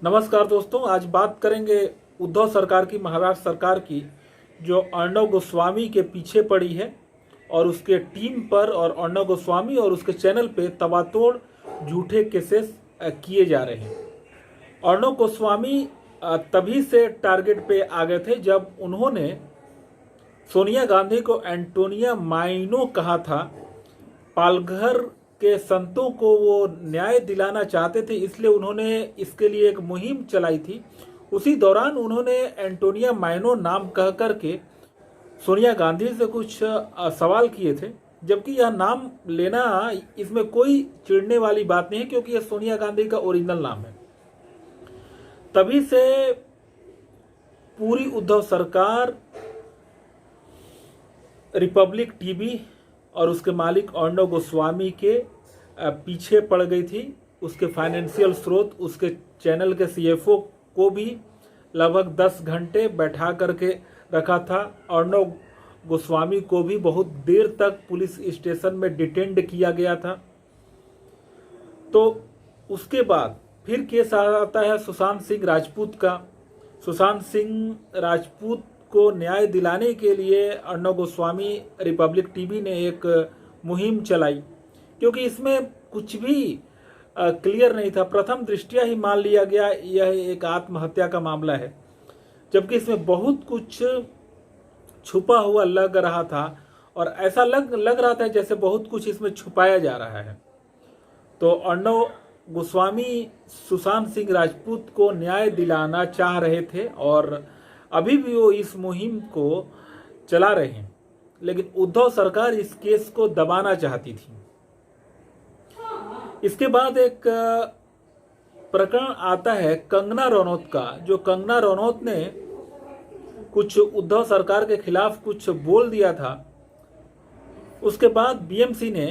नमस्कार दोस्तों, आज बात करेंगे उद्धव सरकार की, महाराष्ट्र सरकार की, जो अर्णव गोस्वामी के पीछे पड़ी है और उसके टीम पर और अर्णव गोस्वामी और उसके चैनल पे तबातोड़ झूठे केसेस किए जा रहे हैं। अर्णव गोस्वामी तभी से टारगेट पे आ गए थे जब उन्होंने सोनिया गांधी को एंटोनिया माइनो कहा था। पालघर के संतों को वो न्याय दिलाना चाहते थे, इसलिए उन्होंने इसके लिए एक मुहिम चलाई थी। उसी दौरान उन्होंने एंटोनिया माइनो नाम कह करके सोनिया गांधी से कुछ सवाल किए थे, जबकि यह नाम लेना इसमें कोई चिढ़ने वाली बात नहीं है, क्योंकि यह सोनिया गांधी का ओरिजिनल नाम है। तभी से पूरी उद्धव सरकार रिपब्लिक टीवी और उसके मालिक अर्णव गोस्वामी के पीछे पड़ गई थी। उसके फाइनेंशियल स्रोत, उसके चैनल के सीएफओ को भी लगभग 10 घंटे बैठा करके रखा था। अर्णव गोस्वामी को भी बहुत देर तक पुलिस स्टेशन में डिटेंड किया गया था। तो उसके बाद फिर केस आता है सुशांत सिंह राजपूत का। सुशांत सिंह राजपूत को न्याय दिलाने के लिए अर्णव गोस्वामी रिपब्लिक टीवी ने एक मुहिम चलाई, क्योंकि इसमें कुछ भी क्लियर नहीं था। प्रथम दृष्टया ही मान लिया गया यह एक आत्महत्या का मामला है, जबकि इसमें बहुत कुछ छुपा हुआ लग रहा था और ऐसा लग रहा था जैसे बहुत कुछ इसमें छुपाया जा रहा है। तो अर्णव गोस्वामी सुशांत सिंह राजपूत को न्याय दिलाना चाह रहे थे और अभी भी वो इस मुहिम को चला रहे हैं, लेकिन उद्धव सरकार इस केस को दबाना चाहती थी। इसके बाद एक प्रकरण आता है कंगना रनौत का, जो कंगना रनौत ने कुछ उद्धव सरकार के खिलाफ कुछ बोल दिया था। उसके बाद बीएमसी ने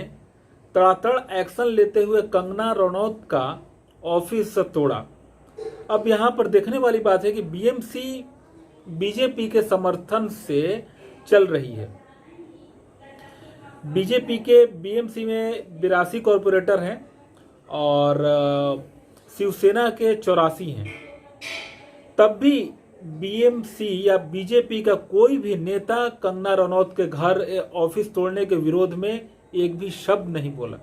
तड़ातड़ एक्शन लेते हुए कंगना रनौत का ऑफिस तोड़ा। अब यहां पर देखने वाली बात है कि बीएमसी बीजेपी के समर्थन से चल रही है। बीजेपी के बीएमसी में 82 कॉरपोरेटर हैं और शिवसेना के 84 हैं। तब भी बीएमसी या बीजेपी का कोई भी नेता कंगना रनौत के घर ऑफिस तोड़ने के विरोध में एक भी शब्द नहीं बोला।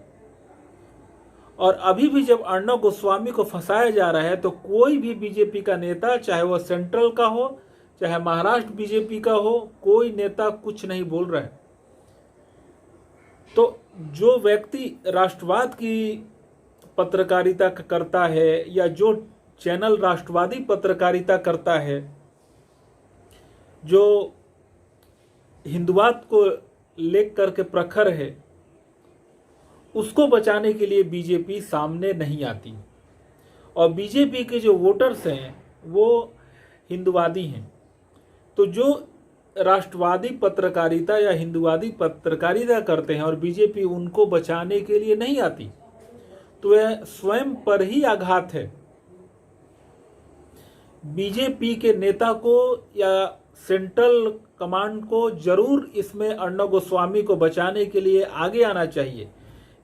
और अभी भी जब अर्णव गोस्वामी को फंसाया जा रहा है तो कोई भी बीजेपी का नेता, चाहे वह सेंट्रल का हो चाहे महाराष्ट्र बीजेपी का हो, कोई नेता कुछ नहीं बोल रहा है। तो जो व्यक्ति राष्ट्रवाद की पत्रकारिता करता है या जो चैनल राष्ट्रवादी पत्रकारिता करता है, जो हिंदुवाद को लेकर के प्रखर है, उसको बचाने के लिए बीजेपी सामने नहीं आती। और बीजेपी के जो वोटर्स हैं वो हिंदुवादी हैं। तो जो राष्ट्रवादी पत्रकारिता या हिंदुवादी पत्रकारिता करते हैं और बीजेपी उनको बचाने के लिए नहीं आती, तो यह स्वयं पर ही आघात है। बीजेपी के नेता को या सेंट्रल कमांड को जरूर इसमें अर्णव गोस्वामी को बचाने के लिए आगे आना चाहिए,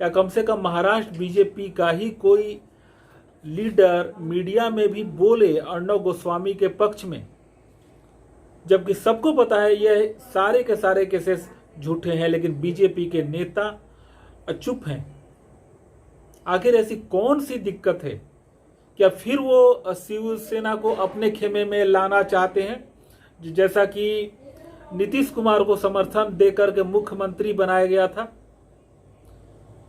या कम से कम महाराष्ट्र बीजेपी का ही कोई लीडर मीडिया में भी बोले अर्णव गोस्वामी के पक्ष में। जबकि सबको पता है यह सारे के सारे केसेस झूठे हैं, लेकिन बीजेपी के नेता चुप हैं। आखिर ऐसी कौन सी दिक्कत है? क्या फिर वो शिवसेना को अपने खेमे में लाना चाहते हैं, जैसा कि नीतीश कुमार को समर्थन देकर के मुख्यमंत्री बनाया गया था,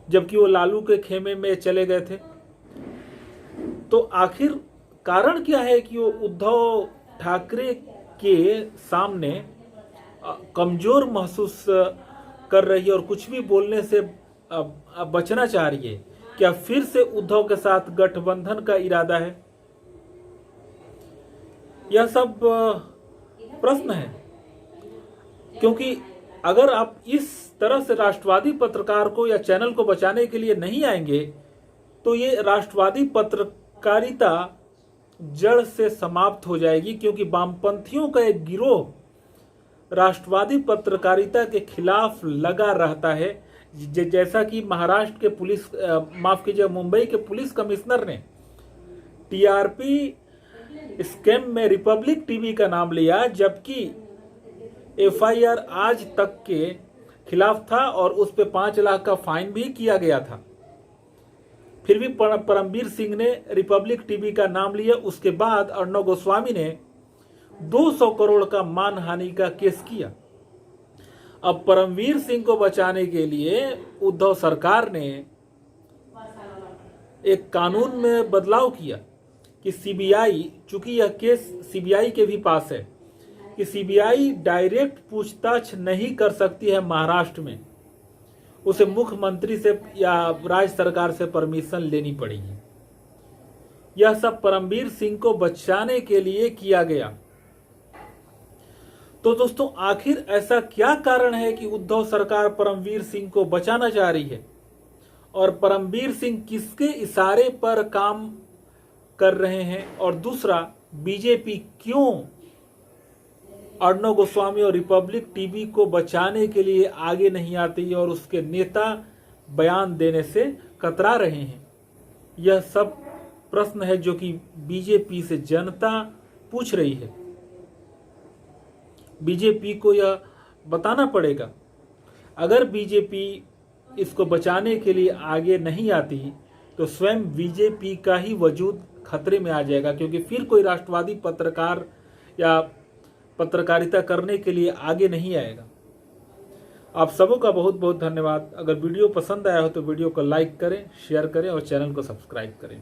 जबकि वो लालू के खेमे में चले गए थे? तो आखिर कारण क्या है कि वो उद्धव ठाकरे के सामने कमजोर महसूस कर रही है और कुछ भी बोलने से बचना चाह रही है? क्या फिर से उद्धव के साथ गठबंधन का इरादा है? यह सब प्रश्न है, क्योंकि अगर आप इस तरह से राष्ट्रवादी पत्रकार को या चैनल को बचाने के लिए नहीं आएंगे, तो ये राष्ट्रवादी पत्रकारिता जड़ से समाप्त हो जाएगी। क्योंकि वामपंथियों का एक गिरोह राष्ट्रवादी पत्रकारिता के खिलाफ लगा रहता है, जैसा कि महाराष्ट्र के मुंबई के पुलिस कमिश्नर ने टीआरपी स्कैम में रिपब्लिक टीवी का नाम लिया, जबकि एफआईआर आज तक के खिलाफ था और उस पे 5 लाख का फाइन भी किया गया था। फिर भी परमवीर सिंह ने रिपब्लिक टीवी का नाम लिया। उसके बाद अर्णव गोस्वामी ने 200 करोड़ का मानहानि का केस किया। अब परमवीर सिंह को बचाने के लिए उद्धव सरकार ने एक कानून में बदलाव किया कि सीबीआई, चूंकि यह केस सीबीआई के भी पास है, कि सीबीआई डायरेक्ट पूछताछ नहीं कर सकती है महाराष्ट्र में, उसे मुख्यमंत्री से या राज्य सरकार से परमिशन लेनी पड़ेगी। यह सब परमवीर सिंह को बचाने के लिए किया गया। तो दोस्तों, आखिर ऐसा क्या कारण है कि उद्धव सरकार परमवीर सिंह को बचाना चाह रही है, और परमवीर सिंह किसके इशारे पर काम कर रहे हैं? और दूसरा, बीजेपी क्यों अर्णव गोस्वामी और रिपब्लिक टीवी को बचाने के लिए आगे नहीं आती और उसके नेता बयान देने से कतरा रहे हैं? यह सब प्रश्न है जो कि बीजेपी से जनता पूछ रही है। बीजेपी को यह बताना पड़ेगा। अगर बीजेपी इसको बचाने के लिए आगे नहीं आती तो स्वयं बीजेपी का ही वजूद खतरे में आ जाएगा, क्योंकि फिर कोई राष्ट्रवादी पत्रकार या पत्रकारिता करने के लिए आगे नहीं आएगा। आप सबों का बहुत बहुत धन्यवाद। अगर वीडियो पसंद आया हो तो वीडियो को लाइक करें, शेयर करें और चैनल को सब्सक्राइब करें।